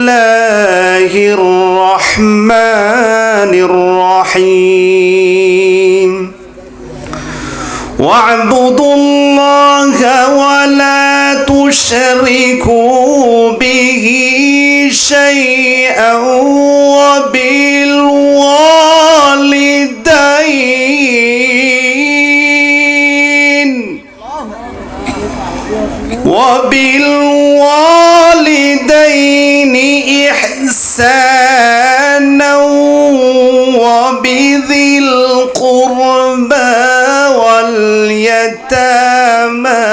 الله الرحمن الرحيم واعبدوا الله ولا تشركوا به شيئا وبالوالدين إحسانا وبذي القربى واليتامى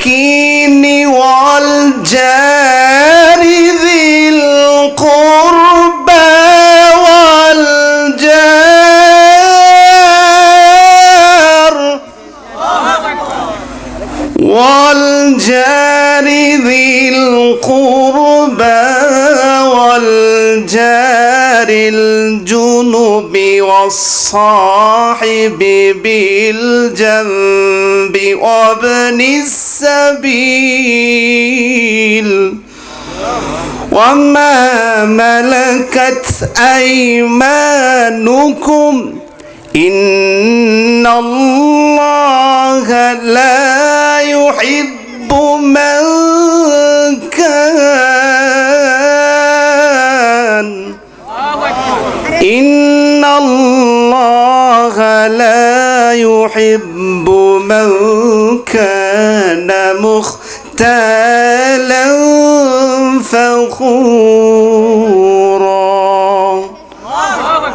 والمساكين والجار ذي القربى والجار ذي القربى والجار الجنب والصاحب بالجنب وابن السبيل وما ملكت أيمانكم إن الله لا يحب من كان إن الله لا يحب من كان مختالا فخورا.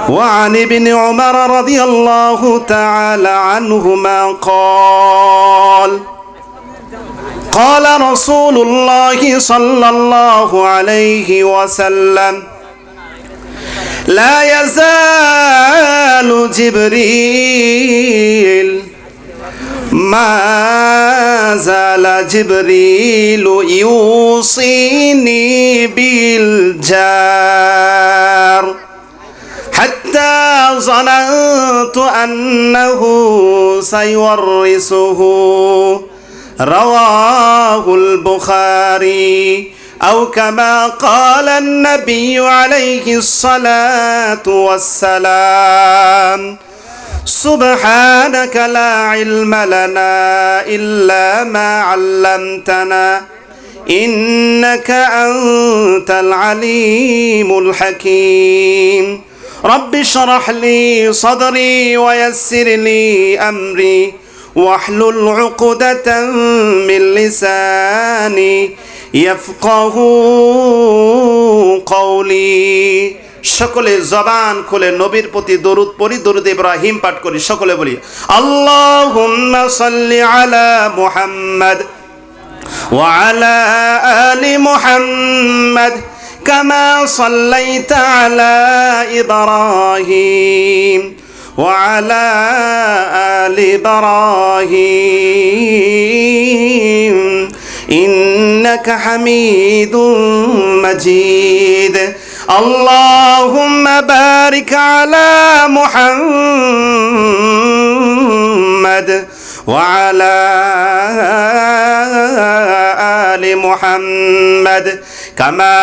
وعن ابن عمر رضي الله تعالى عنهما قال رسول الله صلى الله عليه وسلم لا يزال جبريل ما زال جبريل يوصيني بالجار حتى ظننت أنه سيورثه. رواه البخاري أو كما قال النبي عليه الصلاة والسلام. سبحانك لا علم لنا إلا ما علمتنا إنك أنت العليم الحكيم. رب اشرح لي صدري ويسر لي أمري واحلل عقدة من لساني يفقه قولي. সকলে জবান খুলে নবীর প্রতি দরুদ পড়ি, দরুদ ইব্রাহিম পাঠ করি। সকলে বলি আল্লাহুম্মা সাল্লি আলা মুহাম্মাদ ওয়া আলা আলি মুহাম্মাদ কামা সাল্লাইতা আলা ইব্রাহিম ওয়া আলা আলি ইব্রাহিম ইন্নাকা হামিদুম মাজিদ। اللهم بارك على محمد وعلى آل محمد كما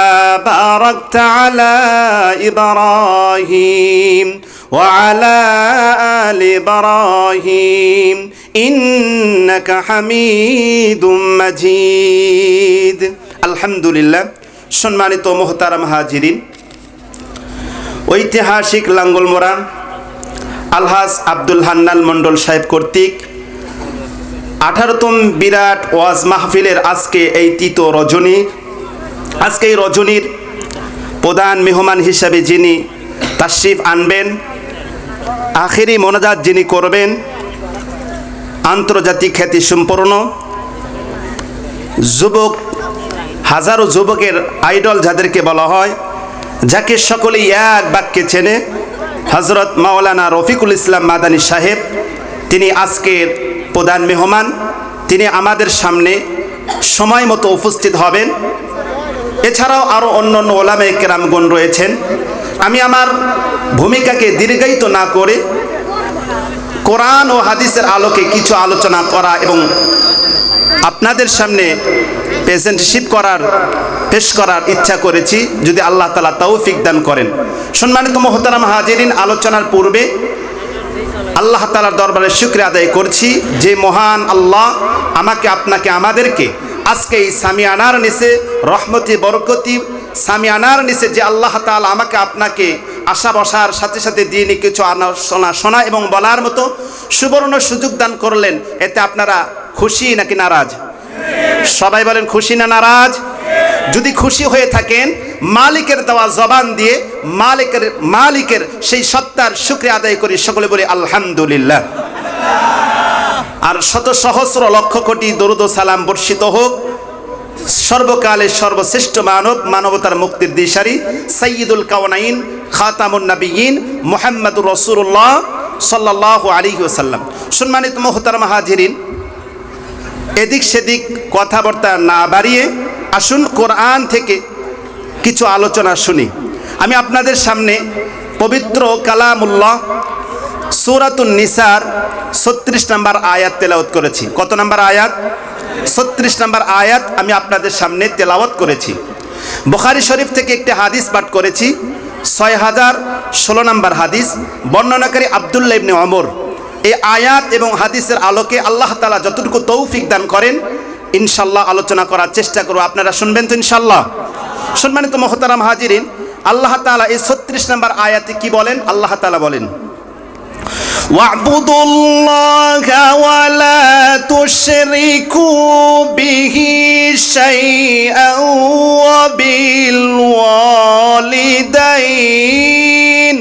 باركت على إبراهيم وعلى آل إبراهيم إنك حميد مجيد। الحمد لله। সম্মানিত মোহতারাম হাজিরিন, ঐতিহাসিক লাঙ্গলমোড়া আলহাজ আব্দুল হান্নান মণ্ডল সাহেব কর্তৃক 18তম বিরাট ওয়াজ মাহফিলের আজকে এই তৃতীয় রজনী। আজকে এই রজনীর প্রধান মেহমান হিসাবে যিনি তাশরিফ আনবেন, আখেরি মোনাজাত যিনি করবেন, আন্তর্জাতিক খ্যাতিসম্পন্ন যুবক, হাজারো যুবকের আইডল যাদেরকে বলা হয়, যাকে সকলেই এক বাক্যে চেনে, হযরত মাওলানা রফিকুল ইসলাম মাদানী সাহেব, তিনি আজকের প্রধান মেহমান। তিনি আমাদের সামনে সময় মতো উপস্থিত হবেন। এছাড়াও আরও অন্যান্য ওলামায়ে কেরামগণ রয়েছেন। আমি আমার ভূমিকাকে দীর্ঘায়িত না করে কোরআন ও হাদিসের আলোকে কিছু আলোচনা করা এবং আপনাদের সামনে প্রেজেন্টেশিপ পেশ করার ইচ্ছা করেছি, যদি আল্লাহ তাআলা তৌফিক দান করেন। সম্মানিত মুহতারাম হাজিরিন, আলোচনার পূর্বে আল্লাহ তাআলার দরবারে শুকরিয়া আদায় করছি যে মহান আল্লাহ আমাকে, আপনাকে, আমাদেরকে আজকে এই সামিয়ানার নিচে রহমতি বরকতি সামিয়ানার নিচে যে আল্লাহ তাআলা আমাকে আপনাকে আশা বসার সাথে সাথে দিনে কিছু শোনা এবং বলার মতো সুবর্ণ সুযোগ দান করলেন, এতে আপনারা খুশি নাকি নারাজ? সবাই বলেন খুশি না নারাজ? যদি খুশি হয়ে থাকেন, মালিকের দেওয়া জবান দিয়ে মালিকের সেই সত্তার শুকরিয়া আদায় করি, সকলে বলি আলহামদুলিল্লাহ। আর শত সহস্র লক্ষ কোটি দরুদ ও সালাম বর্ষিত হোক সর্বকালের সর্বশ্রেষ্ঠ মানবতার মুক্তির দিশারি সাইয়্যিদুল কাওনাইন খাতামুন নবিয়্যিন মুহাম্মদুর রাসূলুল্লাহ সাল্লাল্লাহু আলাইহি ওয়াসাল্লাম। সম্মানিত মুহতারাম হাজিরিন, এদিক সেদিক কথাবার্তা না বাড়িয়ে আসুন কোরআন থেকে কিছু আলোচনা শুনি। আমি আপনাদের সামনে পবিত্র কালামুল্লাহ সূরাতুন নিসার 36 নম্বর আয়াত তেলাওয়াত করেছি। কত নম্বর আয়াত? 36 নম্বর আয়াত আমি আপনাদের সামনে তেলাওয়াত করেছি। বুখারী শরীফ থেকে একটি হাদিস পাঠ করেছি, 6016 নম্বর হাদিস, বর্ণনাকারী আব্দুল্লাহ ইবনে ওমর। এই আয়াত এবং হাদিসের আলোকে আল্লাহ তাআলা যতটুকু তৌফিক দান করেন ইনশাআল্লাহ আলোচনা করার চেষ্টা করব। আপনারা শুনবেন তো ইনশাআল্লাহ? সম্মানিত মুহতারাম হাজিরিন, আল্লাহ তাআলা এই 36 নম্বর আয়াতে কি বলেন? আল্লাহ তাআলা বলেন, ওয়া'বুদুল্লাহা ওয়া লা তুশরিকু বিহি শাইআন ওয়া বিল ওয়ালিদাইন।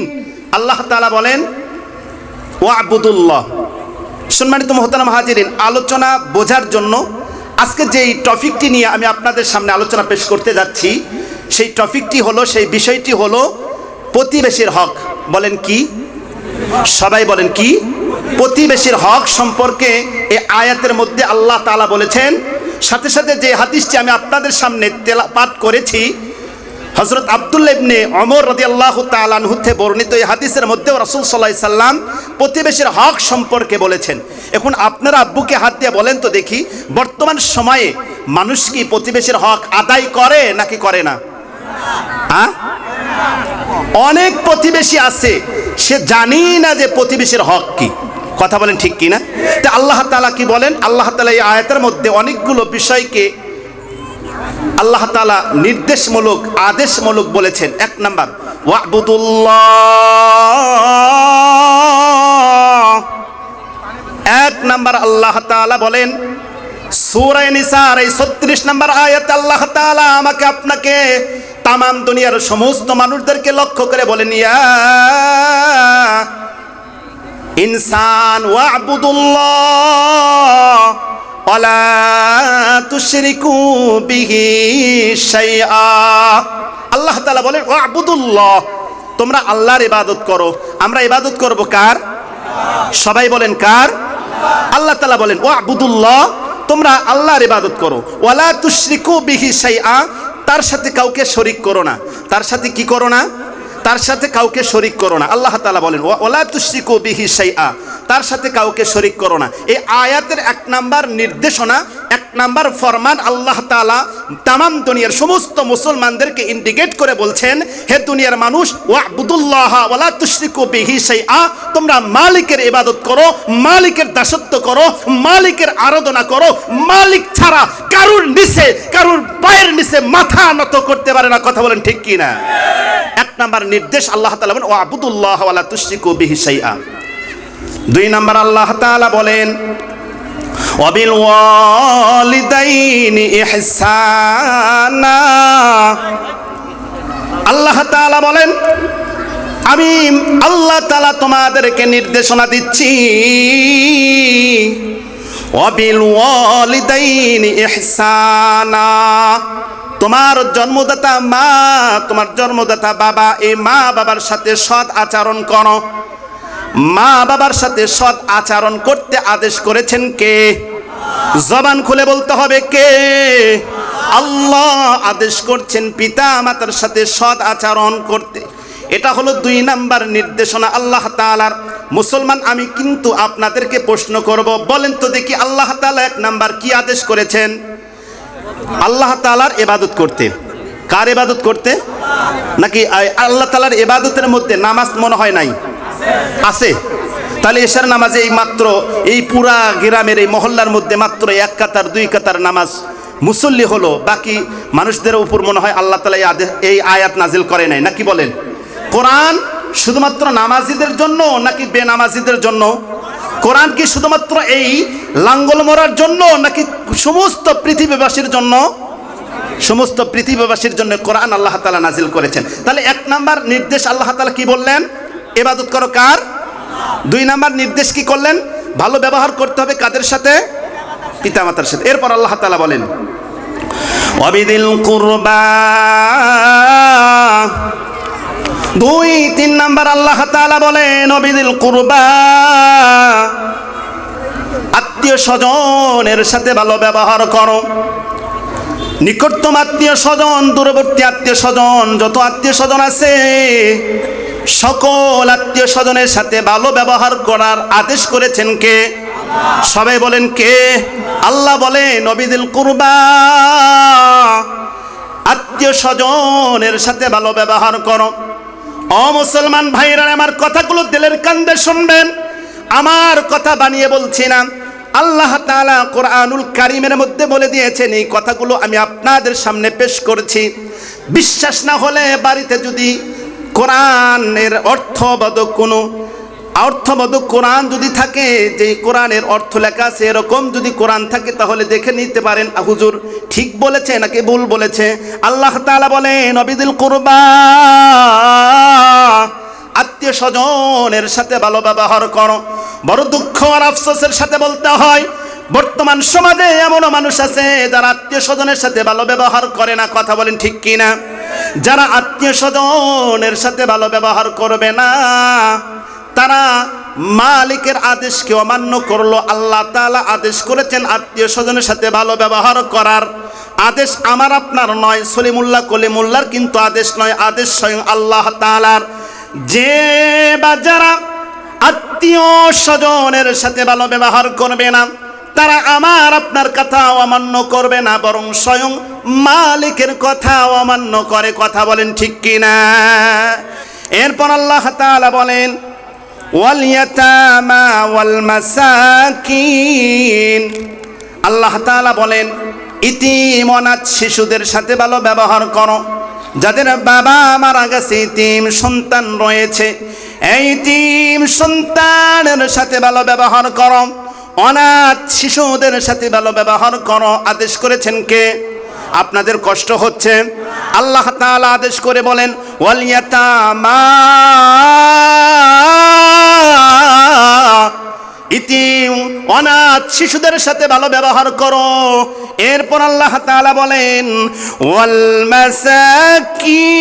আল্লাহ তাআলা বলেন ওয়া'বুদুল্লাহ। সম্মানিত মুহতারাম হাজিরিন, আলোচনা বোঝার জন্য আজকে যেই টপিকটি নিয়ে আমি আপনাদের সামনে আলোচনা পেশ করতে যাচ্ছি, সেই টপিকটি হলো, সেই বিষয়টি হলো প্রতিবেশীর হক। বলেন কি? সবাই বলেন কি? প্রতিবেশীর হক সম্পর্কে এই আয়াতের মধ্যে আল্লাহ তাআলা বলেছেন। সাথে সাথে যে হাদিসটি আমি আপনাদের সামনে পাঠ করেছি, হযরত আব্দুল্লাহ ইবনে ওমর রাদিয়াল্লাহু তাআলা আনহু থেকে বর্ণিত, এই হাদিসের মধ্যে রাসূল সাল্লাল্লাহু আলাইহি সাল্লাম প্রতিবেশীর হক সম্পর্কে বলেছেন। এখন আপনারা আব্বুকে হাত দিয়ে বলেন তো দেখি, বর্তমান সময়ে মানুষ কি প্রতিবেশীর হক আদায় করে নাকি করে না? অনেক প্রতিবেশী আছে সে জানি না যে প্রতিবেশীর হক কি। কথা বলেন ঠিক কি না? তো আল্লাহ তাআলা কি বলেন? আল্লাহ তাআলা এই আয়াতের মধ্যে অনেকগুলো বিষয়কে আল্লাহ তাআলা নির্দেশমূলক আদেশমূলক বলেছেন। এক নাম্বার ওয়া'বুদুল্লাহ। এক নাম্বার আল্লাহ তাআলা বলেন সূরা নিসার এই 36 নম্বর আয়াতে আল্লাহ তাআলা আমাকে আপনাকে তাম দুনিয়ার সমস্ত মানুষদেরকে লক্ষ্য করে বলেন, ইয়া ইনসান ওয়া'বুদুল্লাহ ওয়া লা তুশরিকু বিহি শাইআ। আল্লাহ তাআলা বলেন ওয়া'বুদুল্লাহ, তোমরা আল্লাহর ইবাদত করো। আমরা ইবাদত করব কার? সবাই বলেন কার? আল্লাহ তাআলা বলেন ওয়া'বুদুল্লাহ, তোমরা আল্লাহর ইবাদত করো। ওয়া লা তুশরিকু বিহি শাইআ, তার সাথে কাউকে শরীক করো না। তার সাথে কি করো না? তার সাথে কাউকে শরীক করো না। আল্লাহ তাআলা বলেন ওয়া লা তুশরিকু বিহি শাইআ, তার সাথে কাউকে শরীক করো না। এই আয়াতের এক নাম্বার নির্দেশনা, এক নাম্বার ফরমান আল্লাহ তাআলা তামাম দুনিয়ার সমস্ত মুসলমানদেরকে ইন্ডিকেট করে বলছেন, হে দুনিয়ার মানুষ, ওয়া'বুদুল্লাহ ওয়া লা তুশরিকু বিহি শাইআ, তোমরা মালিকের ইবাদত করো, মালিকের দাসত্ব করো, মালিকের আরাধনা করো। মালিক ছাড়া কারুর নিচে, কারুর পায়ের নিচে মাথা নত করতে পারে না। কথা বলেন ঠিক কি না? এক নাম্বার নির্দেশ আল্লাহ তাআলা বলেন ওয়া'বুদুল্লাহ ওয়া লা তুশরিকু বিহি শাইআ। দুই নাম্বার আল্লাহ তাআলা বলেন ওয়াবিল ওয়ালিদাইনি ইহসানা। আল্লাহ তাআলা বলেন আমি আল্লাহ তাআলা তোমাদেরকে নির্দেশনা দিচ্ছি, ওয়াবিল ওয়ালিদাইনি ইহসানা, তোমার জন্মদাতা মা, তোমার জন্মদাতা বাবা, এই মা বাবার সাথে সৎ আচরণ করো। মা বাবার সাথে সৎ আচরণ করতে আদেশ করেছেন কে? জবান খুলে বলতে হবে কে? আল্লাহ আদেশ করছেন পিতা মাতার সাথে সৎ আচরণ করতে। এটা হলো 2 নাম্বার নির্দেশনা আল্লাহ তাআলার। মুসলমান, আমি কিন্তু আপনাদেরকে প্রশ্ন করব, বলেন তো দেখি আল্লাহ তাআলা 1 নাম্বার কি আদেশ করেছেন? আল্লাহ তাআলার ইবাদত করতে। কার ইবাদত করতে? নাকি আল্লাহ তাআলার ইবাদতের মধ্যে নামাজ মনে হয় নাই? আছে। তাহলে এশার নামাজে এই মাত্র এই পুরা গ্রামের এই মহল্লার মধ্যে মাত্র 1 কাতার 2 কাতার নামাজ মুসল্লি হলো, বাকি মানুষদের উপর মনে হয় আল্লাহ তাআলা এই আয়াত নাজিল করে নাই, নাকি বলেন? কোরআন শুধুমাত্র নামাজিদের জন্য নাকি বেনামাজিদের জন্য? কোরআন কি শুধুমাত্র এই লাঙ্গল মরার জন্য নাকি সমস্ত পৃথিবীবাসীর জন্য? সমস্ত পৃথিবীবাসীর জন্য কোরআন আল্লাহ তাআলা নাজিল করেছেন। তাহলে 1 নাম্বার নির্দেশ আল্লাহ তাআলা কি বললেন? ইবাদত করো কার? 2 নাম্বার নির্দেশ কি করলেন? ভালো ব্যবহার করতে হবে কাদের সাথে? পিতামাতার সাথে। এরপর আল্লাহ তাআলা বলেন ওয়াবিদিল কুরবা। 2-3 নাম্বার আল্লাহ তাআলা বলেন ওয়াবিদিল কুরবা, আত্মীয় স্বজনের সাথে ভালো ব্যবহার করো। নিকটতম আত্মীয় স্বজন, দূরবর্তী আত্মীয় স্বজন, যত আত্মীয় স্বজন আছে সকল আত্মীয় স্বজনের সাথে ভালো ব্যবহার করার আদেশ করেছেন কে? সবাই বলেন কে? আল্লাহ বলেন নবিদিল কুরবা, আত্মীয় স্বজনের সাথে ভালো ব্যবহার করো। ও মুসলমান ভাইরা, আমার কথাগুলো দিলের কান্দে শুনবেন, আমার কথা বানিয়ে বলছি না। আল্লাহ তাআলা কোরআনুল কারীমের মধ্যে বলে দিয়েছেন, এই কথাগুলো আমি আপনাদের সামনে পেশ করছি। বিশ্বাস না হলে বাড়িতে যদি কোরআনের অর্থবোধক কোরআন যদি থাকে, যে কোরআনের অর্থ লেখা আছে এরকম যদি কোরআন থাকে, তাহলে দেখে নিতে পারেন হুজুর ঠিক বলেছে নাকি ভুল বলেছে। আল্লাহ তাআলা বলেন ওয়াবিদিল কুরবা, আত্মীয় স্বজনের সাথে ভালো ব্যবহার করো। বড় দুঃখ আর আফসোসের সাথে বলতে হয়, বর্তমান সমাজে এমনও মানুষ আছে যারা আত্মীয় স্বজনের সাথে ভালো ব্যবহার করে না। কথা বলেন ঠিক কিনা? যারা আত্মীয় স্বজনের সাথে ভালো ব্যবহার করবে না, তারা মালিকের আদেশকে অমান্য করলো। আল্লাহ তাআলা আদেশ করেছেন আত্মীয় স্বজনের সাথে ভালো ব্যবহার করার। আদেশ আমার আপনার নয়, সলিমুল্লাহ কলিমুল্লাহর কিন্তু আদেশ নয়, আদেশ স্বয়ং আল্লাহ তাআলার। যে বা যারা আত্মীয় স্বজনের সাথে ভালো ব্যবহার করবে না, তারা আমার আপনার কথা অমান্য করবে না, বরং স্বয়ং মালিকের কথা অমান্য করে। কথা বলেন ঠিক কিনা? এরপর আল্লাহ তাআলা বলেন ওয়াল ইয়াতামা ওয়াল মাসাকিন। আল্লাহ তাআলা বলেন ইতিম অনাথ শিশুদের সাথে ভালো ব্যবহার করো। যাদের বাবা মারা গেছে, ইতিম সন্তান রয়েছে, এই ইতিম সন্তানের সাথে ভালো ব্যবহার করো। অনাথ শিশুদের সাথে ভালো ব্যবহার করো। আদেশ করেছেন কে? আপনাদের কষ্ট হচ্ছে, আল্লাহ তাআলা আদেশ করে বলেন ওয়াল ইয়াতামা, ইতিম অনাথ শিশুদের সাথে ভালো ব্যবহার করো। এরপর আল্লাহ তাআলা বলেন ওয়াল মাসাকিন,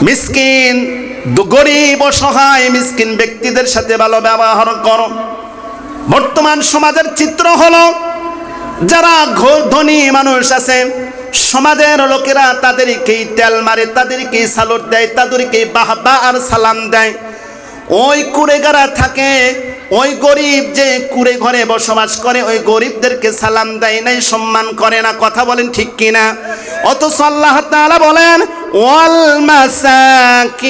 মিসকিন, গরিব অসহায় মিসকিন ব্যক্তিদের সাথে ভালো ব্যবহার করো। বর্তমান সমাজের চিত্র হলো, যারা ধনী মানুষ আছে, সমাজের লোকেরা তাদেরকেই তেল মারে, তাদেরকেই সালুট দেয়, তাদেরকেই বাহবা আর সালাম দেয়। ওই কুড়েগারা থাকে, ওই গরিব যে কুড়ে ঘরে বসবাস করে, ওই গরিবদেরকে সালাম দেয় নাই, সম্মান করে না। কথা বলেন ঠিক কিনা? অথচ আল্লাহ তাআলা বলেন ওয়াল মাসাকিন,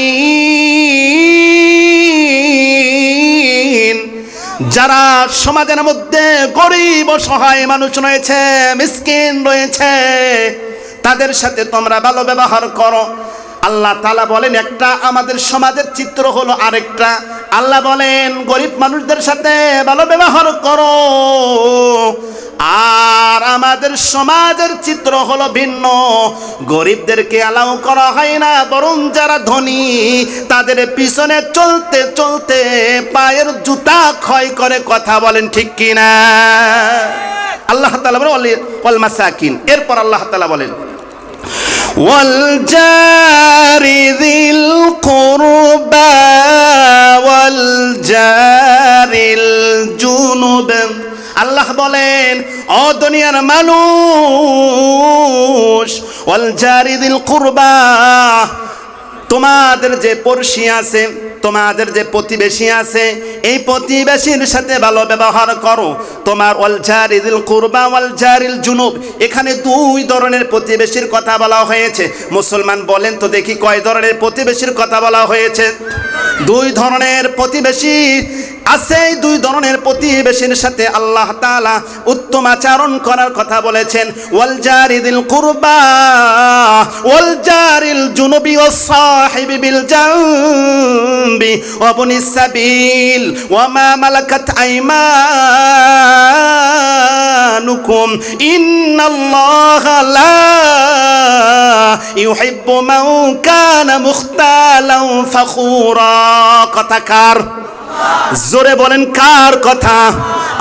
যারা সমাজের মধ্যে গরিব অসহায় মানুষ রয়েছে, মিসকিন রয়েছে, তাদের সাথে তোমরা ভালো ব্যবহার করো। আল্লাহ তাআলা বলেন একটা, আমাদের সমাজের চিত্র হলো আরেকটা। আল্লাহ বলেন গরিব মানুষদের সাথে ভালো ব্যবহার করো, আর আমাদের সমাজের চিত্র হলো ভিন্ন। গরিবদেরকে অ্যালাউ করা হয় না, বরং যারা ধনী তাদের পিছনে চলতে চলতে পায়ের জুতা ক্ষয় করে। কথা বলেন ঠিক কিনা? আল্লাহ তাআলা বলেন ওয়াল মাসাকিন। এরপর আল্লাহ তাআলা বলেন ওয়াল জারি যিল কুরবা ওয়াল জারিল জুনুব। আল্লাহ বলেন ও দুনিয়ার মানুষ, ওয়াল জারি যিল কুরবা, তোমাদের যে পড়শি আছে, তোমাদের যে প্রতিবেশী আছে, এই প্রতিবেশীর সাথে ভালো ব্যবহার করো। তোমার ওয়াল জারি যিল কুরবা ওয়াল জারিল জুনুব, এখানে দুই ধরনের প্রতিবেশীর কথা বলা হয়েছে। মুসলমান বলেন তো দেখি কয় ধরনের প্রতিবেশীর কথা বলা হয়েছে? দুই ধরনের প্রতিবেশী আছে। দুই ধরনের প্রতিবেশীর সাথে আল্লাহ তাআলা উত্তম আচরণ করার কথা বলেছেন। ওয়াল জারি যিল কুরবা ওয়াল জারিল জুনুবি ওয়াস সাহিবি বিল জানবি ওয়া বুনিস সাবিল ওয়া মা মালাকাত আইমানুকুম ইন্নাল্লাহা লা ইউহিব্বু মান কানা মুখতালান ফাখুরা। কথা কার? জোরে বলেন কার কথা?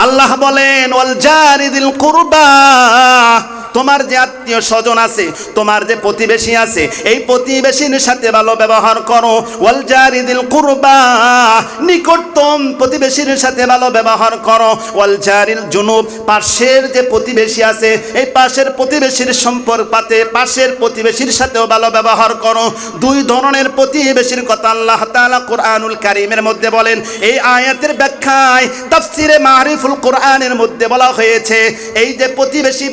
আল্লাহ বলেন ওয়াল জারি যিল কুরবা, তোমার যে আত্মীয় স্বজন আছে, তোমার যে প্রতিবেশী আছে, এই প্রতিবেশীর সাথে ভালো ব্যবহার করো। ওয়াল জারি যিল কুরবা, নিকটতম প্রতিবেশীর সাথে ভালো ব্যবহার করো। ওয়াল জারিল জুনুব, পাশের যে প্রতিবেশী আছে, এই পাশের প্রতিবেশীর সম্পর্কে পাশের প্রতিবেশীর সাথেও ভালো ব্যবহার করো। দুই ধরনের প্রতিবেশীর কথা আল্লাহ তাআলা কুরআনুল কারীমের মধ্যে বলেন। এই আয়াতের ব্যাখ্যায় তাফসিরে মারিফুল কোরআনের মধ্যে বলা হয়েছে, এই যে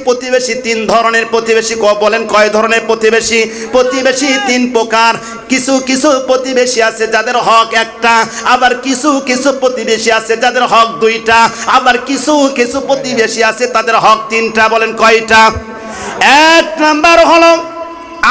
প্রতিবেশী তিন ধরনের প্রতিবেশী। বলেন কয় ধরনের প্রতিবেশী? প্রতিবেশী তিন প্রকার। কিছু কিছু প্রতিবেশী আছে যাদের হক একটা, আবার কিছু কিছু প্রতিবেশী আছে যাদের হক দুইটা, আবার কিছু কিছু প্রতিবেশী আছে তাদের হক তিনটা। বলেন কয়টা? এক নাম্বার হলো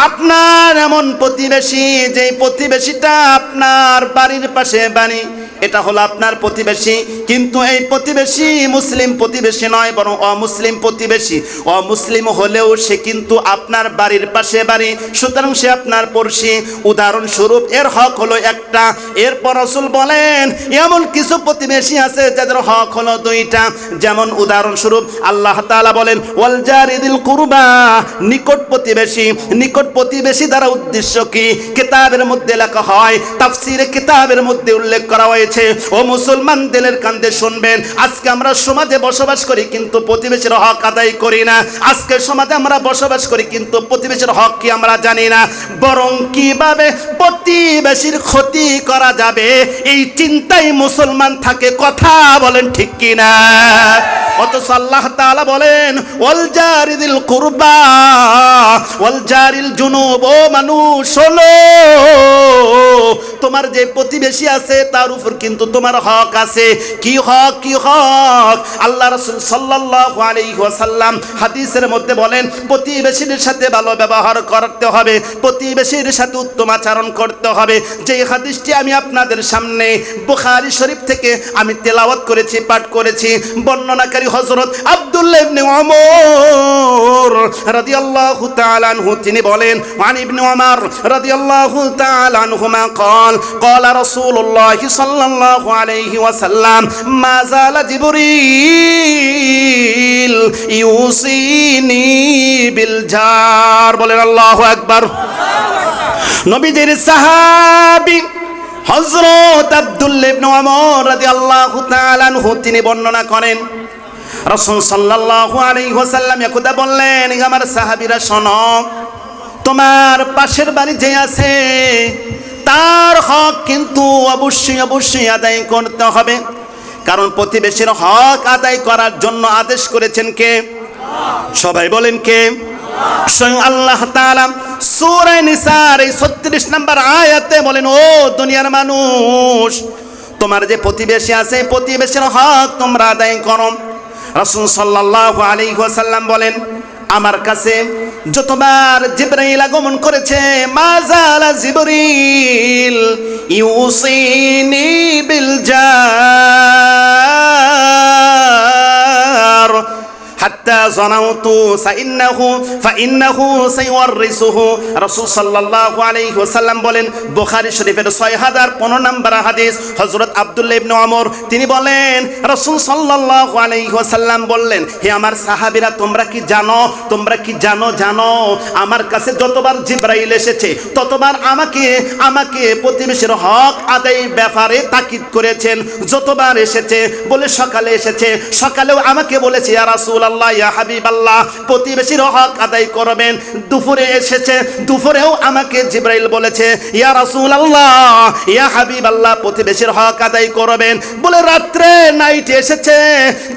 আপনার এমন প্রতিবেশী, যে প্রতিবেশীটা আপনার বাড়ির পাশে বাড়ি, এটা হলো আপনার প্রতিবেশী, কিন্তু এই প্রতিবেশী মুসলিম প্রতিবেশী নয়, বরং অমুসলিম প্রতিবেশী। অমুসলিম হলেও সে কিন্তু আপনার বাড়ির পাশে বাড়ি, সুতরাং সে আপনার পড়শি। উদাহরণস্বরূপ এর হক হলো একটা। এরপর রাসূল বলেন এমন কিছু প্রতিবেশী আছে যাদের হক হলো দুইটা। যেমন উদাহরণস্বরূপ আল্লাহ তাআলা বলেন ওয়াল জারি যিল কুরবা, নিকট প্রতিবেশী। নিকট প্রতিবেশী দ্বারা উদ্দেশ্য কি? কিতাবের মধ্যে লেখা হয়, তাফসীরে কিতাবের মধ্যে উল্লেখ করা হয়েছে। ও মুসলমান, দিলের কান্দে শুনবেন, আজকে আমরা সমাজে বসবাস করি কিন্তু প্রতিবেশীর হক আদায় করি না। আজকে সমাজে আমরা বসবাস করি কিন্তু প্রতিবেশীর হক কি আমরা জানি না। বরং কিভাবে প্রতিবেশীর ক্ষতি করা যাবে এই চিন্তায় মুসলমান থাকে। কথা বলেন ঠিক কি না? অথচ আল্লাহ তাআলা বলেন ওয়াল জারি যিল কুরবা ওয়াল জারিল জুনুব, ও মানুষ শোনো, তোমার যে প্রতিবেশী আছে তার উপর কিন্তু তোমার হক আছে। কি হক? কি হক? আল্লাহ রাসূল সাল্লাল্লাহু আলাইহি ওয়াসাল্লাম হাদিসের মধ্যে বলেন প্রতিবেশীর সাথে ভালো ব্যবহার করতে হবে, প্রতিবেশীর সাথে উত্তম আচরণ করতে হবে। যে হাদিসটি আমি আপনাদের সামনে বুখারী শরীফ থেকে আমি তেলাওয়াত করেছি, পাঠ করেছি, বর্ণনাকারী হযরত আব্দুল্লাহ ইবনে ওমর রাদিয়াল্লাহু তাআলা আনহু, তিনি বলেন ওয়ান ইবনে ওমর রাদিয়াল্লাহু তাআলা আনহুমা قال قال رسول الله صلى الله عليه وسلم ما زال جبريل يوصيني بالجار। বলেন আল্লাহু আকবার। নবীজির সাহাবী হযরত আব্দুল্লাহ ইবনে ওমর রাদিয়াল্লাহু তাআলা আনহু তিনি বর্ণনা করেন রাসূল সাল্লাল্লাহু আলাইহি ওয়াসাল্লাম একদা বললেন, আমার সাহাবীরা শোনো, তোমার পাশের বাড়ি যে আছে তার হক কিন্তু অবশ্যই অবশ্যই আদায় করতে হবে। কারণ প্রতিবেশীর হক আদায় করার জন্য আদেশ করেছেন কে? সবাই বলেন কে? স্বয়ং আল্লাহ তাআলা সূরা নিসার এই 36 নম্বর আয়াতে বলেন, ও দুনিয়ার মানুষ, তোমার যে প্রতিবেশী আছে প্রতিবেশীর হক তোমরা আদায় করো। রাসূল সাল্লাল্লাহু আলাইহি ওয়াসাল্লাম বলেন, আমার কাছে যতবার জিবরাইল আগমন করেছে, মাজালা জিবরিল ইউসিনি বিল জার হাত্তা জানাউতু ফাইন্নাহু সাইওয়ারিসুহু। রাসূল সাল্লাল্লাহু আলাইহি ওয়াসাল্লাম বলেন, বুখারী শরীফের 6015 নম্বর হাদিস, হযরত আব্দুল্লাহ ইবনে ওমর তিনি বলেন, রাসূল সাল্লাল্লাহু আলাইহি ওয়াসাল্লাম বললেন, হে আমার সাহাবীরা, তোমরা কি জানো আমার কাছে যতবার জিবরাইল এসেছে ততবার আমাকে প্রতিবেশীর হক আদায়ের ব্যাপারে তাকিদ করেছেন। যতবার এসেছে বলে সকালে এসেছে, সকালেও আমাকে বলেছে ইয়া রাসূলুল্লাহ রাসূলুল্লাহ, ইয়া হাবিবাল্লাহ, প্রতিবেশীর হক আদায় করবেন। দুপুরে এসেছে, দুপুরেও আমাকে জিবরাইল বলেছে ইয়া রাসূলুল্লাহ, ইয়া হাবিবাল্লাহ, প্রতিবেশীর হক আদায় করবেন বলে রাত্রে নাইটে এসেছে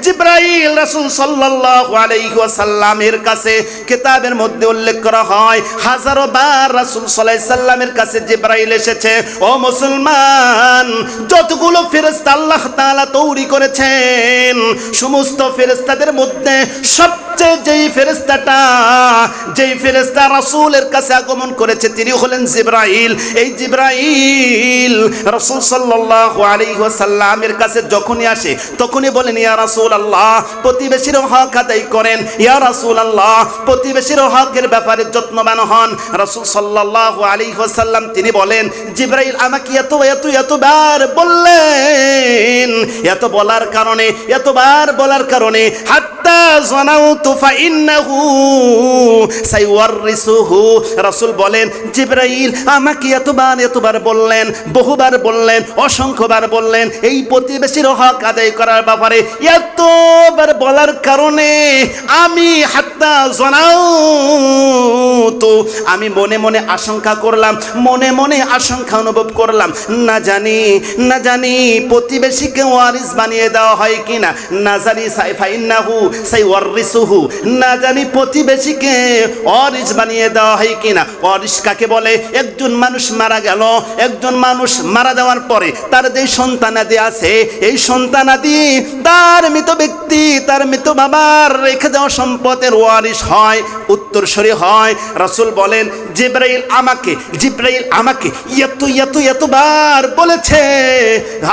জিবরাইল রাসূল সাল্লাল্লাহু আলাইহি ওয়াসাল্লামের কাছে। কিতাবের মধ্যে উল্লেখ করা হয় হাজারো বার রাসূল সাল্লাল্লাহু আলাইহি ওয়াসাল্লামের কাছে জিবরাইল এসেছে। ও মুসলমান, যতগুলো ফেরেশতা আল্লাহ তাআলা তৈরি করেছেন, সমস্ত ফেরেশতাদের মধ্যে সবচেয়ে যেই ফেরেশতা রাসূলের কাছে আগমন করেছে তিনি হলেন জিবরাইল। এই জিবরাইল রাসূল সাল্লাল্লাহু আলাইহি ওয়াসাল্লামের কাছে যখনই আসে তখনই বলেন ইয়া রাসূলুল্লাহ, প্রতিবেশীর হক আদায় করেন। ইয়া রাসূলুল্লাহ, প্রতিবেশীর হকের ব্যাপারে যত্নবান হন। রাসূল সাল্লাল্লাহু আলাইহি ওয়াসাল্লাম তিনি বলেন জিবরাইল আমাকে এতবার বললেন, এতবার বলার কারণে হাত্তা জানাউতু ফাইন্নাহু সাইওয়ারিসুহু। রাসূল বলেন জিবরাইল আমাকে এতবার বললেন, বহুবার বললেন, অসংখ্যবার বললেন এই প্রতিবেশীর হক আদায় করার ব্যাপারে। এতবার বলার কারণে আমি হাত্তা জানাউতু, আমি মনে মনে আশঙ্কা করলাম, মনে মনে আশঙ্কা অনুভব করলাম, না জানি প্রতিবেশীকে ওয়ারিস বানিয়ে দেওয়া হয় কিনা, না জানি ফাইন্নাহু সাইওয়ারিসুহু, না জানি প্রতিবেশীকে ওয়ারিস বানিয়ে দেওয়া হয় কিনা। ওয়ারিস কাকে বলে? একজন মানুষ মারা গেল, একজন মানুষ মারা যাওয়ার পরে তার যে সন্তানাদি আছে, এই সন্তানাদি তার মৃত ব্যক্তি, তার মৃত বাবার রেখে যাওয়া সম্পদের ওয়ারিস হয়, উত্তরসূরি হয়। রাসূল বলেন জিবরাইল আমাকে এতবার বলেছে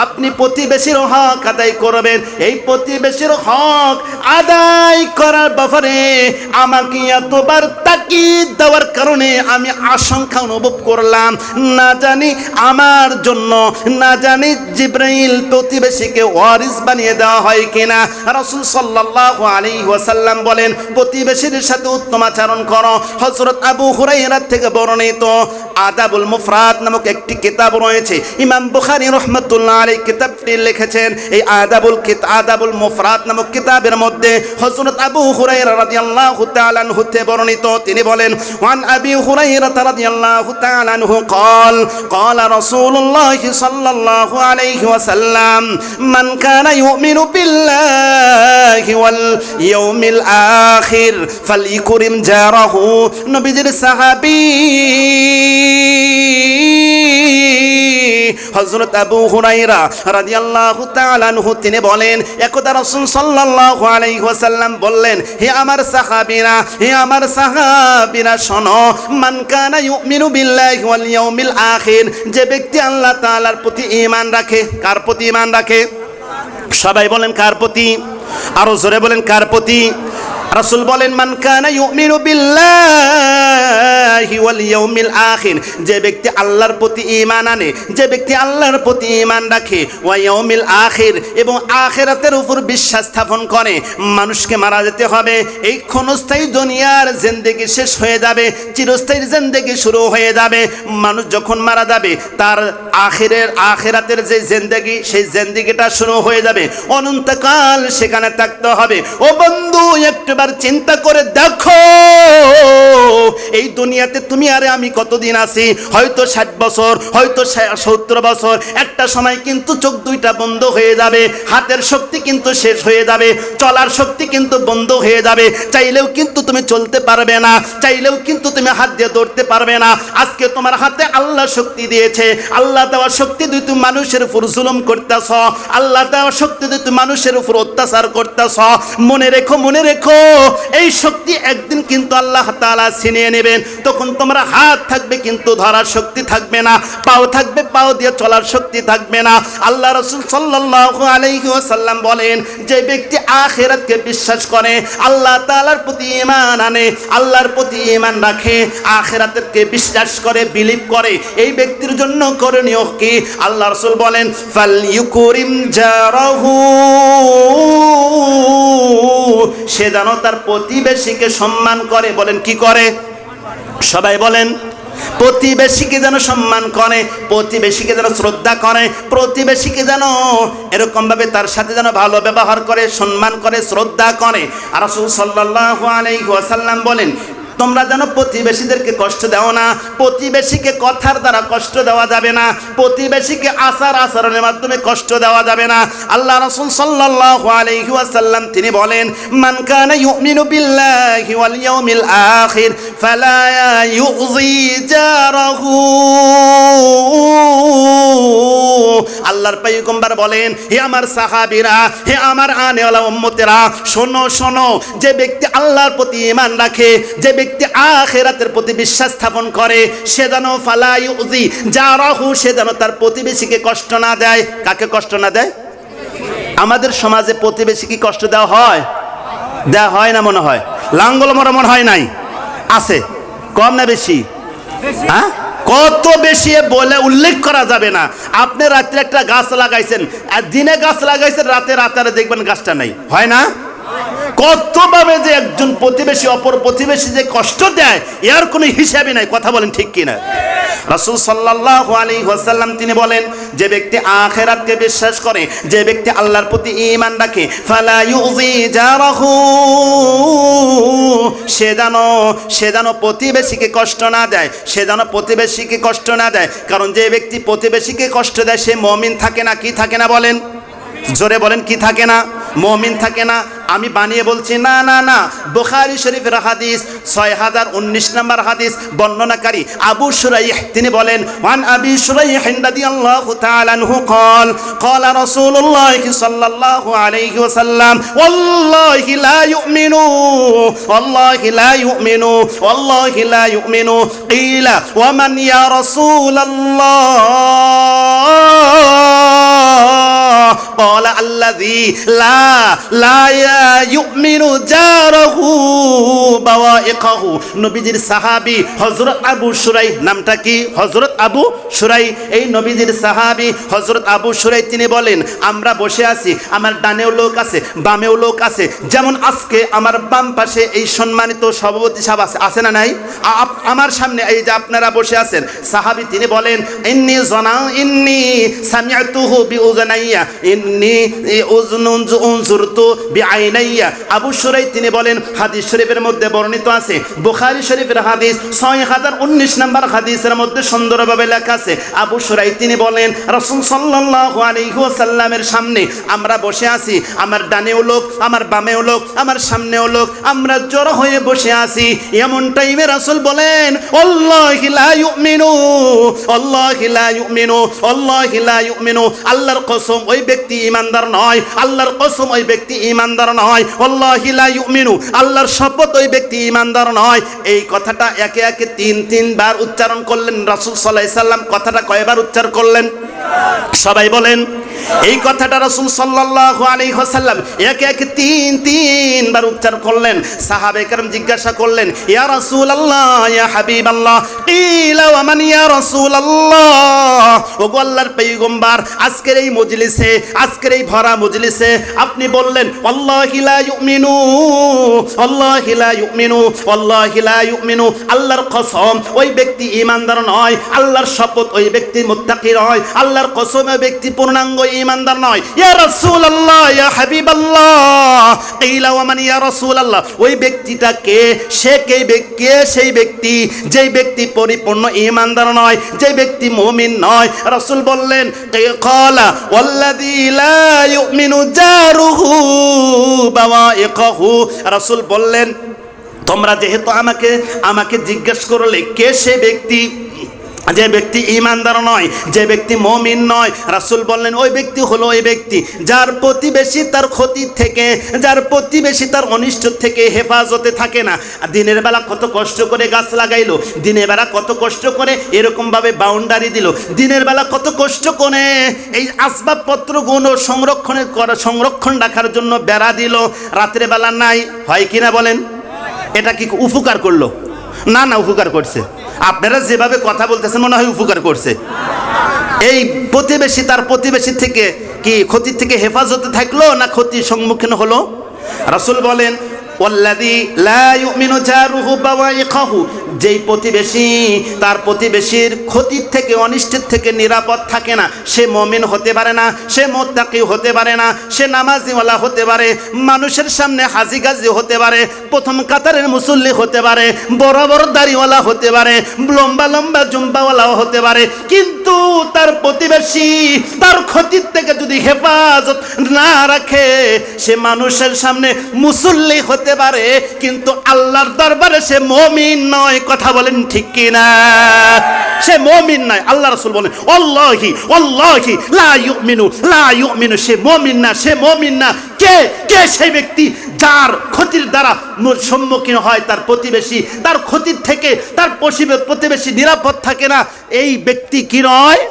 আপনি প্রতিবেশীর হক আদায় করবেন। এই প্রতিবেশীর হক আদায় করার ব্যাপারে আমাকে এতবার তাকিদ দেওয়ার কারণে আমি আশঙ্কা অনুভব করলাম, না জানি আমার জন্য, না জানি জিবরাইল প্রতিবেশীকে ওয়ারিস বানিয়ে দেওয়া হয় কিনা। রাসূল সাল্লাল্লাহু আলাইহি ওয়াসাল্লাম বলেন প্রতিবেশীর সাথে উত্তম আচরণ করো। হযরত আবু হুরায়রা থেকে বর্ণিত আদাবুল মুফরাদ নামক একটি কিতাব রয়েছে, ইমাম বুখারী রাহমাতুল্লাহ আলাইহি কিতাবটি লিখেছেন। এই আদাবুল মুফরাদ নামক কিতাবের মধ্যে হযরত আবু হুরায়রা রাদিয়াল্লাহু তাআলা আনহু থেকে বর্ণিত, তিনি বলেন ওয়ান আবি হুরায়রা রাদিয়াল্লাহু তাআলা আনহু قال رسول الله صلى الله عليه وسلم من كان يؤمن بالله واليوم الآخر فليكرم جاره। নবীজির সাহাবী হযরত আবু হুরায়রা রাদিয়াল্লাহু তাআলা আনহু তিনি বলেন একদা রাসূল সাল্লাল্লাহু আলাইহি ওয়াসাল্লাম বললেন হে আমার সাহাবীরা শোনো, মান কানা ইউমিনু বিল্লাহি ওয়াল ইয়াউমিল আখির, যে ব্যক্তি আল্লাহ তাআলার প্রতি ঈমান রাখে। কার প্রতি ঈমান রাখে? সবাই বলেন কার প্রতি? আরো জোরে বলেন কার প্রতি? রাসূল বলেন মান কানা ইউমিনু বিল্লাহি ওয়াল ইয়াউমিল আখির, যে ব্যক্তি আল্লাহর প্রতি ঈমান আনে, যে ব্যক্তি আল্লাহর প্রতি ঈমান রাখে, ওয়া ইয়াউমিল আখির, এবং আখিরাতের উপর বিশ্বাস স্থাপন করে। মানুষকে মারা যেতে হবে, এই ক্ষণস্থায়ী দুনিয়ার জিন্দেগি শেষ হয়ে যাবে, চিরস্থায়ী জিন্দেগি শুরু হয়ে যাবে। মানুষ যখন মারা যাবে তার আখিরাতের যে জিন্দেগি, সেই জিন্দেগিটা শুরু হয়ে যাবে, অনন্তকাল সেখানে থাকতে হবে। ও বন্ধু, একটু চিন্তা করে দেখো এই দুনিয়াতে তুমি আর আমি কতদিন আছি? হয়তো 60 বছর, হয়তো 70 বছর। একটা সময় কিন্তু চোখ দুইটা বন্ধ হয়ে যাবে, হাতের শক্তি কিন্তু শেষ হয়ে যাবে, চলার শক্তি কিন্তু বন্ধ হয়ে যাবে। চাইলেও কিন্তু তুমি চলতে পারবে না, চাইলেও কিন্তু তুমি হাত দিয়ে ধরতে পারবে না। আজকে তোমার হাতে আল্লাহ শক্তি দিয়েছে, আল্লাহ দেওয়া শক্তি দিয়ে তুমি মানুষের উপর জুলুম করতেছ, আল্লাহ দেওয়া শক্তি দিয়ে তুমি মানুষের উপর অত্যাচার করতেছ। মনে রেখো এই শক্তি একদিন কিন্তু আল্লাহ তাআলা ছিনিয়ে নেবেন। তখন তোমার হাত থাকবে কিন্তু ধরার শক্তি থাকবে না, পাও থাকবে, পাও দিয়ে চলার শক্তি থাকবে না। আল্লাহ রাসূল সাল্লাল্লাহু আলাইহি ওয়াসাল্লাম বলেন যে ব্যক্তি আখিরাতকে বিশ্বাস করে, আল্লাহ তাআলার প্রতি ঈমান আনে, আল্লাহর প্রতি ঈমান রাখে, আখিরাতকে বিশ্বাস করে, বিলিভ করে, এই ব্যক্তির জন্য করণীয় কি? আল্লাহ রাসূল বলেন ফাল ইউকরিম জারাহু, সে যেন তার প্রতিবেশীকে সম্মান করে। বলেন কি করে? সবাই বলেন প্রতিবেশীকে যেন সম্মান করে, প্রতিবেশীকে যেন শ্রদ্ধা করে, প্রতিবেশীকে যেন এরকমভাবে তার সাথে যেন ভালো ব্যবহার করে, সম্মান করে, শ্রদ্ধা করে। আর রাসূল সাল্লাল্লাহু আলাইহি ওয়াসাল্লাম বলেন, তোমরা যেন প্রতিবেশীদেরকে কষ্ট দাও না, প্রতিবেশীকে কথার দ্বারা কষ্ট দেওয়া যাবে না, প্রতিবেশীকে আচরণের মাধ্যমে কষ্ট দেওয়া যাবে না। আল্লাহ রাসূল সাল্লাল্লাহু আলাইহি ওয়াসাল্লাম তিনি বলেন, মান কানা ইউমিনু বিল্লাহি ওয়াল ইয়াউমিল আখির ফালা ইউযি জারাহু। আল্লাহর পয়গম্বর বলেন, হে আমার সাহাবীরা, হে আমার আনেওয়ালা উম্মতেরা, শোনো শোনো, যে ব্যক্তি আল্লাহর প্রতি ঈমান রাখে, যে ব্যক্তি আখিরাতের প্রতি বিশ্বাস স্থাপন করে, সে যেন ফালা ইউযি জারাহু, সে যেন তার প্রতিবেশীকে কষ্ট না দেয়। কাকে কষ্ট না দেয়? আমাদের সমাজে প্রতিবেশী কি কষ্ট দেওয়া হয়? দেওয়া হয় না মনে হয়? লাঙ্গল মরমন হয় নাই? আছে? কম না বেশি? হ্যাঁ, কত বেশি বলে উল্লেখ করা যাবে না। আপনি রাত্রে একটা গাছ লাগাইছেন, আর দিনে গাছ লাগাইছেন, রাতে রাতে দেখবেন গাছটা নাই, হয় না? কতভাবে যে একজন প্রতিবেশী অপর প্রতিবেশী যে কষ্ট দেয়, এর কোনো হিসাবই নাই। কথা বলেন ঠিক কিনা? রাসূল সাল্লাল্লাহু আলাইহি ওয়াসাল্লাম তিনি বলেন, যে ব্যক্তি আখিরাতকে বিশ্বাস করে, যে ব্যক্তি আল্লাহর প্রতি ঈমান রাখে, ফালা ইউযি জারাহু, সে যেন প্রতিবেশীকে কষ্ট না দেয়, সে যেন প্রতিবেশীকে কষ্ট না দেয়। কারণ যে ব্যক্তি প্রতিবেশীকে কষ্ট দেয়, সে মুমিন থাকে না। কি থাকে না বলেন? জোরে বলেন, কি থাকে না? মুমিন থাকে না। আমি বানিয়ে বলছি না, না না, বুখারী শরীফের হাদিস 6019 নম্বর হাদিস, বর্ণনাকারী আবু শুরাইহ তিনি বলেন, ওয়ান আবি শুরাইহ রাদিয়াল্লাহু তাআলা আনহু قال قال رسول الله صلى الله عليه وسلم والله لا يؤمن والله لا يؤمن والله لا يؤمن قيل ومن يا رسول الله قال الذي لا يؤمن جاره بوائقه। নবীজির সাহাবী হযরত আবু শুরাইহ, নামটা কি? হযরত আবু শুরাইহ। এই নবীজির সাহাবী হযরত আবু শুরাইহ তিনি বলেন, আমরা বসে আছি, আমার ডানেও লোক আছে, বামেও লোক আছে। যেমন আজকে আমার বাম পাশে এই সম্মানিত সভাপতি সাহেব আছে না নাই? আমার সামনে এই যে আপনারা বসে আছেন। সাহাবী তিনি বলেন, ইন্নি সামি'তুহু বিউযনাইয়া ইন্নি উনজুরতু বিআইনাইয়া। আবু শুরাইহ তিনি বলেন, হাদিস শরীফের মধ্যে বর্ণিত আছে, বুখারী শরীফের হাদিস 6019 নম্বর হাদিসের মধ্যে সুন্দরভাবে লেখা আছে। আবু শুরাইহ তিনি বলেন, রাসূল সাল্লাল্লাহু আলাইহি ওয়াসাল্লামের সামনে আমরা বসে আছি, আমার ডানেও লোক, আমার বামেও লোক, আমার সামনেও লোক, আমরা জড়ো হয়ে বসে আছি। এমন টাইমে রাসূল বলেন, আল্লাহি লা ইউমিনু আল্লাহি লা ইউমিনু আল্লাহি লা ইউমিনু, আল্লাহর কসম ওই ব্যক্তি ঈমানদার নয়, আল্লাহর কসম ওই ব্যক্তি ঈমানদার নয়, আল্লাহি লা ইউমিনু, আল্লাহর শপথ ওই ব্যক্তি ঈমানদার নয়। এই কথাটা একে একে তিন বার উচ্চারণ করলেন রাসূল সাল্লাল্লাহু আলাইহি সাল্লাম। কথাটা কয়বার উচ্চারণ করলেন? সবাই বলেন। এই কথাটা রাসূল সাল্লাল্লাহু আলাইহি ওয়াসাল্লাম একে একে তিনবার উচ্চারণ করলেন। সাহাবায়ে কেরাম জিজ্ঞাসা করলেন, ইয়া রাসূলুল্লাহ, ইয়া হাবিবাল্লাহ, কিলা ওয়া মান ইয়া রাসূলুল্লাহ, ওগো আল্লাহর পয়গম্বর, আজকের এই মজলিসে, আজকের এই ভরা মজলিসে আপনি বললেন, আল্লাহি লা ইউমিনু আল্লাহি লা ইউমিনু আল্লাহি লা ইউমিনু, আল্লাহর কসম ওই ব্যক্তি ঈমানদার নয়, আল্লাহর শপথ ওই ব্যক্তি মুত্তাকি নয়, আল্লাহর কসম ওই ব্যক্তি পূর্ণাঙ্গ ঈমানদার নয়। ইয়া রাসূলুল্লাহ, ইয়া হাবিবাল্লাহ, কিলা ওয়া মান ইয়া রাসূলুল্লাহ, ওই ব্যক্তিটা কে? সে কে? সেই ব্যক্তি যেই ব্যক্তি পরিপূর্ণ ঈমানদার নয়, যে ব্যক্তি মুমিন নয়। রাসূল বললেন, ক্বালা ওয়াল্লাযী লা ইউমিনু জারুহু বাওয়াইকাহু। রাসূল বললেন, তোমরা যেহেতু আমাকে জিজ্ঞেস করলে কে সে ব্যক্তি যে ব্যক্তি ঈমানদার নয়, যে ব্যক্তি মুমিন নয়, রাসূল বললেন ওই ব্যক্তি হলো ওই ব্যক্তি যার প্রতিবেশী তার ক্ষতি থেকে, যার প্রতিবেশী তার অনিষ্ট থেকে হেফাজতে থাকে না। দিনের বেলা কত কষ্ট করে গাছ লাগাইলো, দিনের বেলা কত কষ্ট করে এরকমভাবে বাউন্ডারি দিল, দিনের বেলা কত কষ্ট করে এই আসবাবপত্রগুলো সংরক্ষণ রাখার জন্য বেড়া দিল, রাতের বেলা নাই, হয় কিনা বলেন? এটা কি উপকার করলো? না না, উপকার করছে। আপনারা যেভাবে কথা বলতেছেন মনে হয় উপকার করছে। এই প্রতিবেশী তার প্রতিবেশী থেকে কি ক্ষতির থেকে হেফাজতে থাকলো না ক্ষতির সম্মুখীন হলো? রাসূল বলেন, ওয়াল্লাযী লা ইউমিনু জারুহু বাওয়াইকাহু, যেই প্রতিবেশী তার প্রতিবেশীর ক্ষতির থেকে অনিষ্টের থেকে নিরাপদ থাকে না, সে মুমিন হতে পারে না, সে মুত্তাকি হতে পারে না, সে নামাজিওয়ালা হতে পারে, মানুষের সামনে হাজি গাজি হতে পারে, প্রথম কাতারের মুসল্লি হতে পারে, বড় বড় দাড়িওয়ালা হতে পারে, লম্বা লম্বা জুম্বাওয়ালাও হতে পারে, কিন্তু তার প্রতিবেশী তার ক্ষতির থেকে যদি হেফাজত না রাখে, সে মানুষের সামনে মুসল্লি হতে পারে কিন্তু আল্লাহর দরবারে সে মুমিন নয়। কথা বলেন ঠিক কি না? সে মুমিন নয়। আল্লাহ রাসূল বলেন আল্লাহি আল্লাহি লা ইউমিনু, সে মুমিন না, সে মুমিন না। কে কে সেই ব্যক্তি যার ক্ষতির দ্বারা সম্মুখীন হয় তার প্রতিবেশী, তার ক্ষতির থেকে তার প্রতিবেশী নিরাপদ থাকে না, এই ব্যক্তি কি নয়?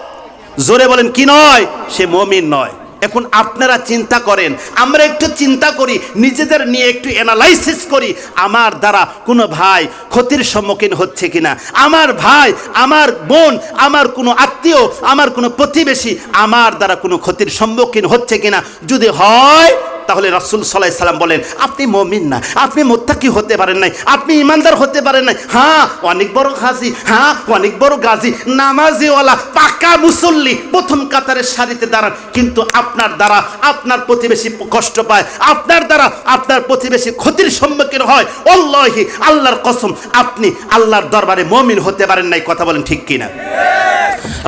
জোরে বলেন কি নয়? সে মুমিন নয়। এখন আপনারা চিন্তা করেন, আমরা একটু চিন্তা করি, নিজেদের নিয়ে একটু অ্যানালাইসিস করি, আমার দ্বারা কোনো ভাই ক্ষতির সম্মুখীন হচ্ছে কিনা, আমার ভাই, আমার বোন, আমার কোনো আত্মীয়, আমার কোনো প্রতিবেশী আমার দ্বারা কোনো ক্ষতির সম্মুখীন হচ্ছে কিনা। যদি হয় তাহলে রাসূল সাল্লাল্লাহু আলাইহি সাল্লাম বলেন আপনি মুমিন না, আপনি মুত্তাকি হতে পারেন নাই, আপনি ইমানদার হতে পারেন নাই। হ্যাঁ অনেক বড় হাজি, হ্যাঁ অনেক বড় গাজী, নামাজিওয়ালা, পাকা মুসল্লি, প্রথম কাতারের সারিতে দাঁড়ান, কিন্তু আপনার দ্বারা আপনার প্রতিবেশী কষ্ট পায়, আপনার দ্বারা আপনার প্রতিবেশী ক্ষতির সম্মুখীন হয়, আল্লাহি আল্লাহর কসম আপনি আল্লাহর দরবারে মুমিন হতে পারেন নাই। কথা বলেন ঠিক কিনা?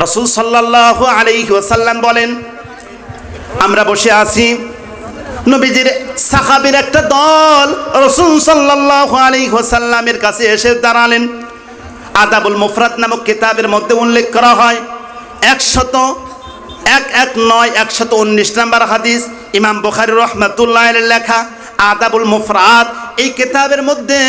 রাসূল সাল্লাল্লাহু আলাইহি ওয়াসাল্লাম বলেন আমরা বসে আছি, নবীজির সাহাবীর একটা দল রাসূল সাল্লাল্লাহু আলাইহি ওয়াসাল্লামের কাছে এসে দাঁড়ালেন। আদাবুল মুফরাদ নামক কিতাবের মধ্যে উল্লেখ করা হয় 119 নম্বর হাদিস, ইমাম বুখারী রাহমাতুল্লাহি আলাইহি লেখা আদাবুল মুফরাদ এই কিতাবের মধ্যে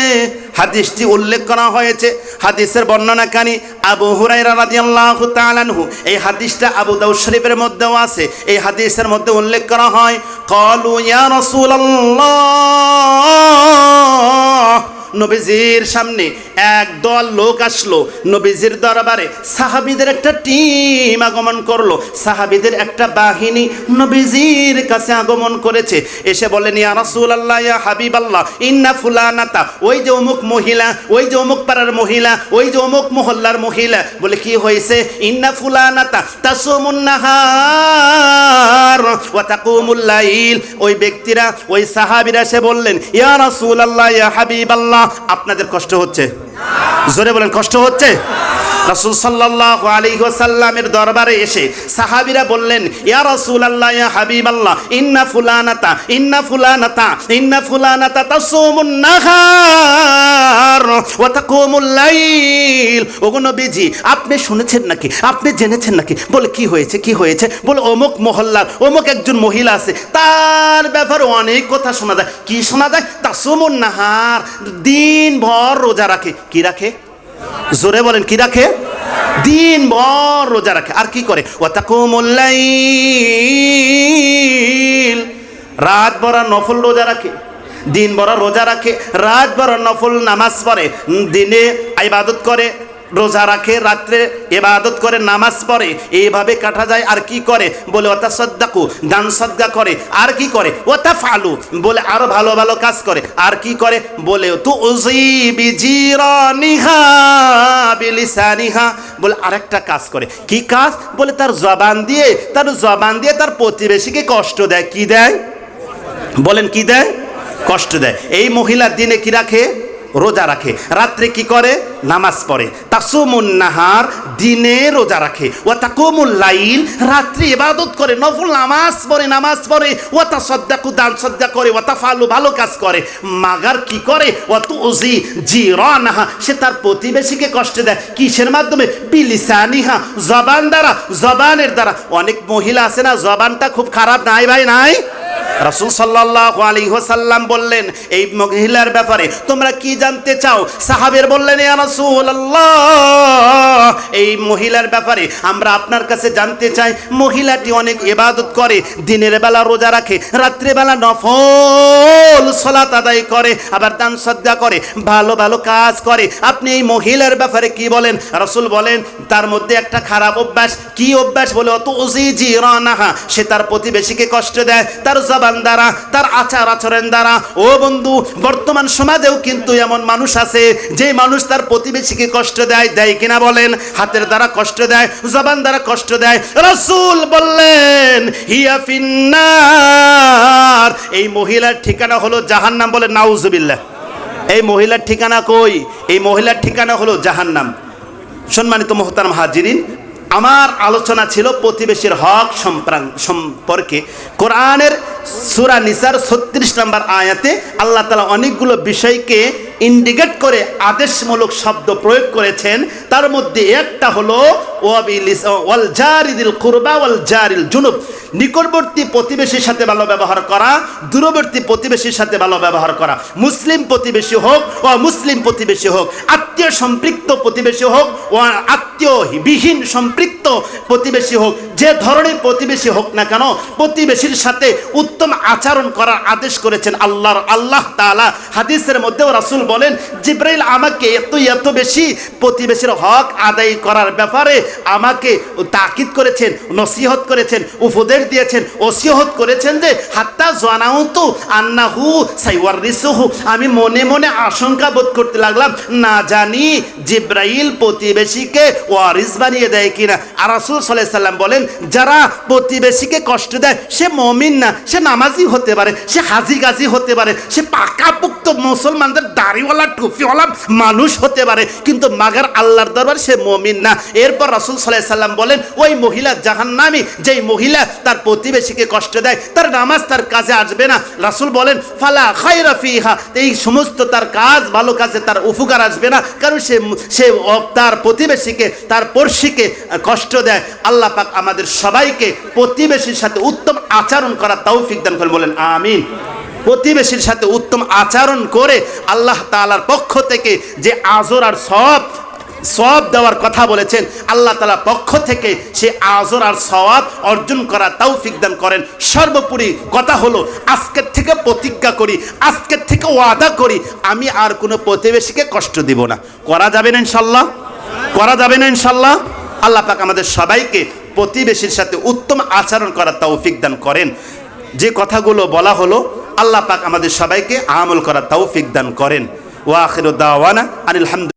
হাদিসটি উল্লেখ করা হয়েছে। হাদিসের বর্ণনাকারী আবু হুরায়রা রাদিয়াল্লাহু তাআলা আনহু, এই হাদিসটা আবু দাউদ শরীফের মধ্যেও আছে। এই হাদিসের মধ্যে উল্লেখ করা হয় ক্বালু ইয়া রাসূলুল্লাহ, নবীজির সামনে একদল লোক আসলো, নবীজির দরবারে সাহাবীদের একটা টিম আগমন করলো, সাহাবীদের একটা বাহিনী নবীজির কাছে আগমন করেছে। এসে বলেন ইয়া রাসূলুল্লাহ ইয়া হাবিবাল্লাহ ইন্না ফুলানাতা, ওই যে অমুক মহিলা, ওই যে অমুক পাড়ার মহিলা, ওই যে অমুক মহল্লার মহিলা, বলে কি হয়েছে? ইন্না ফুলানাতা তাসুমুন নাহার ওয়া তাকুমুল লাইল, ওই ব্যক্তিরা, ওই সাহাবীরা এসে বললেন ইয়া রাসূলুল্লাহ ইয়া হাবিবাল্লাহ আপনাদের কষ্ট হচ্ছে? জোরে বলেন কষ্ট হচ্ছে? রাসূল সাল্লাল্লাহু আলাইহি ওয়াসাল্লামের দরবারে এসে সাহাবীরা বললেন ইয়া রাসূলুল্লাহ ইয়া হাবিবাল্লাহ ইন্না ফুলানাতা তাসুমুন নাহার ওয়া তাকুমুল লাইল। ওগো নবীজি আপনি শুনেছেন নাকি, আপনি জেনেছেন নাকি? বলে কি হয়েছে, কি হয়েছে? বলে অমুক মহল্লার অমুক একজন মহিলা আছে, তার ব্যাপারে অনেক কথা শোনা যায়। কি শোনা যায়? তাসুমুন নাহার, দিনভর রোজা রাখে। কি রাখে? জোরে বলেন কি রাখে? দিনভর রোজা রাখে। আর কি করে? ওয়া তাকুমুল লাইল, রাত ভর নফল রোজা রাখে, দিন ভর রোজা রাখে, রাত ভর নফল নামাজ পড়ে, দিনে ইবাদত করে, রোজা রাখে, রাত্রে ইবাদত করে, নামাজ পড়ে, এইভাবে কাটা যায়। আর কি করে? বলে ওয়া তাসাদ্দাকু, দান সদকা করে। আর কি করে? ওয়া তাফআলু, বলে আরো ভালো ভালো কাজ করে। আর কি করে? বলে তুযি বিজিরানিহা বিলিসানিহা, বলে আরেকটা কাজ করে। কি কাজ? বলে তার জবান দিয়ে তার প্রতিবেশীকে কষ্ট দেয়। কি দেয়? বলেন কি দেয়? কষ্ট দেয়। এই মহিলা দিনে কি রাখে? রোজা রাখে, রাত্রে কি করে? নামাজ পড়ে। তাসুমুন নাহার, দিনে রোজা রাখে, ওয়া তাকুমুল লাইল, রাত্রি ইবাদত করে, নফল নামাজ পড়ে, ওয়া তাসাদ্দাকু, দান সদকা করে, ওয়া তাফআলু, ভালো কাজ করে। মাগার কি করে? ওয়া তুযি জিরানাহা, সে তার প্রতিবেশীকে কষ্ট দেয়। কিসের মাধ্যমে? বিলিসানিহা, জবানের দ্বারা। অনেক মহিলা আছে না, জবানটা খুব খারাপ, নাই ভাই নাই? রাসূল সাল্লাল্লাহু আলাইহি ওয়াসাল্লাম বললেন এই মহিলার ব্যাপারে তোমরা কি জানতে চাও? সাহাবীরা বললেন ইয়া রাসূলুল্লাহ, এই মহিলার ব্যাপারে আমরা আপনার কাছে জানতে চাই। মহিলাটি অনেক ইবাদত করে, দিনের বেলা রোজা রাখে, রাত্রে বেলা নফল সালাত আদায় করে, আবার দান সদকা করে, ভালো ভালো কাজ করে। আপনি এই মহিলার ব্যাপারে কি বলেন? রাসূল বলেন তার মধ্যে একটা খারাপ অভ্যাস। কি অভ্যাস? বলে অতুজি জিরানাহা, সে তার প্রতিবেশীকে কষ্ট দেয়, তার জবান জবান দ্বারা, তার আচার আচরণ দ্বারা। ও বন্ধু, বর্তমান সমাজেও কিন্তু এমন মানুষ আছে যে মানুষ তার প্রতিবেশীকে কষ্ট দেয়, দেয় কিনা বলেন? হাতের দ্বারা কষ্ট দেয়, জবান দ্বারা কষ্ট দেয়। রাসূল বললেন হিয়া ফিন্নার, এই মহিলার ঠিকানা হলো জাহান্নাম। বলে নাউজুবিল্লাহ। এই মহিলার ঠিকানা কই? এই মহিলার ঠিকানা হলো জাহান্নাম। সম্মানিত মুহতারাম হাজিরিন, আমার আলোচনা ছিল প্রতিবেশীর হক সম্পর্কে। কোরআনের সূরা নিসার 36 নম্বর আয়াতে আল্লাহ তাআলা অনেকগুলো বিষয়কে ইন্ডিকেট করে আদেশমূলক শব্দ প্রয়োগ করেছেন। তার মধ্যে একটা হলো ওয়াল জারিদিল কুরবা ওয়াল জারিল জুনুব, নিকটবর্তী প্রতিবেশীর সাথে ভালো ব্যবহার করা, দূরবর্তী প্রতিবেশীর সাথে ভালো ব্যবহার করা। মুসলিম প্রতিবেশী হোক ও মুসলিম প্রতিবেশী হোক, আত্মীয় সম্পৃক্ত প্রতিবেশী হোক ও আত্মীয়বিহীন সম্পৃক্ত প্রতিবেশী হোক, যে ধরনের প্রতিবেশী হোক না কেন, প্রতিবেশীর সাথে উত্তম আচরণ করার আদেশ করেছেন আল্লাহ তাআলা। হাদিসের মধ্যেও রাসূল বলেন, জিবরাইল আমাকে এত বেশি প্রতিবেশীর হক আদায় করার ব্যাপারে আমাকে তাকিদ করেছেন, নসিহত করেছেন, উপদেশ দিয়েছেন, ওসিয়ত করেছেন যে হাত্তা জানাউতু আন্নাহু সাইওয়ারিসুহু, আমি মনে মনে আশঙ্কা বোধ করতে লাগলাম না জানি জিবরাইল প্রতিবেশীকে ওয়ারিস বানিয়ে দেয় কিনা। আর রাসূল সাল্লাল্লাহু আলাইহি সাল্লাম বলেন, যারা প্রতিবেশীকে কষ্ট দেয় সে মুমিন না, সে নামাজি হতে পারে, সে হাজি গাজি হতে পারে, সে পাকাপোক্ত মুসলমানদের দাড়িওয়ালা টুপিওয়ালা মানুষ হতে পারে, কিন্তু মাগার আল্লাহর দরবার সে মুমিন না। এরপর রাসূল সাল্লাল্লাহু আলাইহি সাল্লাম বলেন, ওই মহিলা জাহান্নামী, যেই মহিলা তার প্রতিবেশীকে কষ্ট দেয়, তার নামাজ তার কাজে আসবে না। রাসূল বলেন ফালা খায়রা ফিহা, এই সমস্ত তার কাজ, ভালো কাজে তার উপকার আসবে না, কারণ সে তার প্রতিবেশীকে, তার পড়শিকে কষ্ট দেয়। আল্লাহ পাক আমাদের সবাইকে প্রতিবেশীর সাথে উত্তম আচরণ করার তৌফিক দান করেন, বলেন আমিন। প্রতিবেশীর সাথে উত্তম আচরণ করে আল্লাহ তাআলার পক্ষ থেকে যে আজর আর সওয়াব দেওয়ার কথা বলেছেন, আল্লাহ তাআলার পক্ষ থেকে সে আজর আর সওয়াব অর্জন করার তৌফিক দান করেন। সর্বোপরি কথা হলো, আজকের থেকে প্রতিজ্ঞা করি, আজকের থেকে ওয়াদা করি, আমি আর কোনো প্রতিবেশীকে কষ্ট দিব না। করা যাবে না ইনশাআল্লাহ? করা যাবে না ইনশাআল্লাহ? আল্লাহ পাক আমাদের সবাইকে প্রতিবেশীর সাথে উত্তম আচরণ করার তৌফিক দান করেন। যে কথাগুলো বলা হলো, আল্লাহ পাক আমাদের সবাইকে আমল করার তৌফিক দান করেন। ওয়া আখিরু দাওয়ানা আনিল হামদুলিল্লাহ।